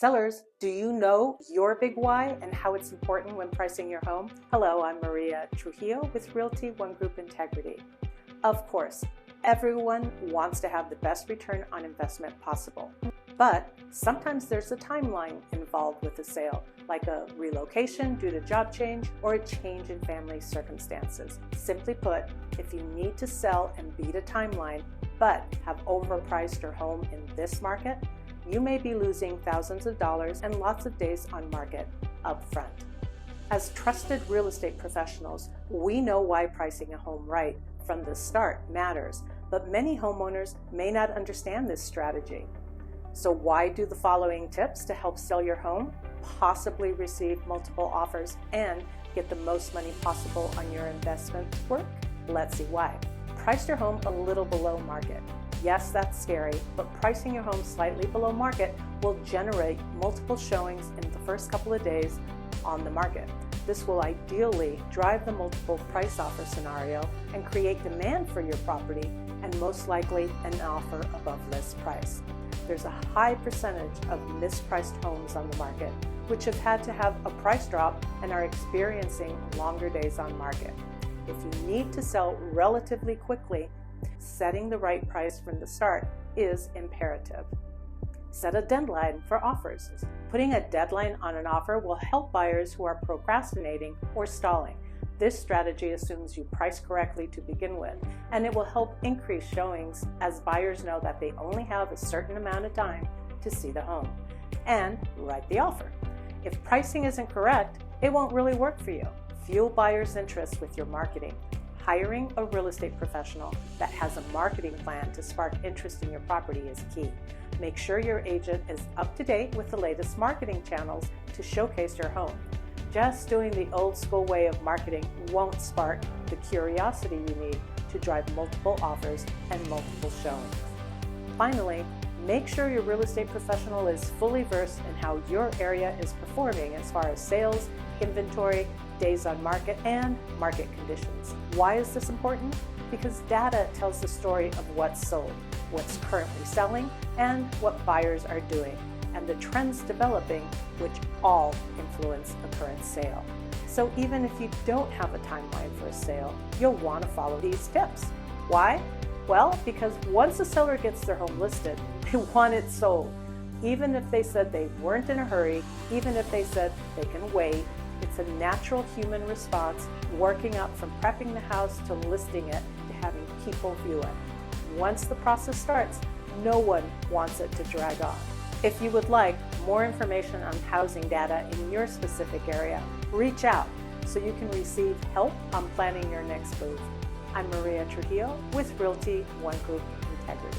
Sellers, do you know your big why and how it's important when pricing your home? Hello, I'm Maria Trujillo with Realty One Group Integrity. Of course, everyone wants to have the best return on investment possible. But sometimes there's a timeline involved with a sale, like a relocation due to job change or a change in family circumstances. Simply put, if you need to sell and beat a timeline, but have overpriced your home in this market, you may be losing thousands of dollars and lots of days on market up front. As trusted real estate professionals, we know why pricing a home right from the start matters, but many homeowners may not understand this strategy. So why do the following tips to help sell your home, possibly receive multiple offers, and get the most money possible on your investment work? Let's see why. Price your home a little below market. Yes, that's scary, but pricing your home slightly below market will generate multiple showings in the first couple of days on the market. This will ideally drive the multiple price offer scenario and create demand for your property and most likely an offer above list price. There's a high percentage of mispriced homes on the market, which have had to have a price drop and are experiencing longer days on market. If you need to sell relatively quickly, setting the right price from the start is imperative. Set a deadline for offers. Putting a deadline on an offer will help buyers who are procrastinating or stalling. This strategy assumes you price correctly to begin with, and it will help increase showings as buyers know that they only have a certain amount of time to see the home and write the offer. If pricing isn't correct, it won't really work for you. Fuel buyers' interest with your marketing. Hiring a real estate professional that has a marketing plan to spark interest in your property is key. Make sure your agent is up to date with the latest marketing channels to showcase your home. Just doing the old school way of marketing won't spark the curiosity you need to drive multiple offers and multiple showings. Finally, make sure your real estate professional is fully versed in how your area is performing as far as sales, inventory, days on market, and market conditions. Why is this important? Because data tells the story of what's sold, what's currently selling, and what buyers are doing, and the trends developing, which all influence a current sale. So even if you don't have a timeline for a sale, you'll want to follow these tips. Why? Well, because once a seller gets their home listed, they want it sold. Even if they said they weren't in a hurry, even if they said they can wait, it's a natural human response, working up from prepping the house to listing it to having people view it. Once the process starts, no one wants it to drag on. If you would like more information on housing data in your specific area, reach out so you can receive help on planning your next move. I'm Maria Trujillo with Realty One Group Integrity.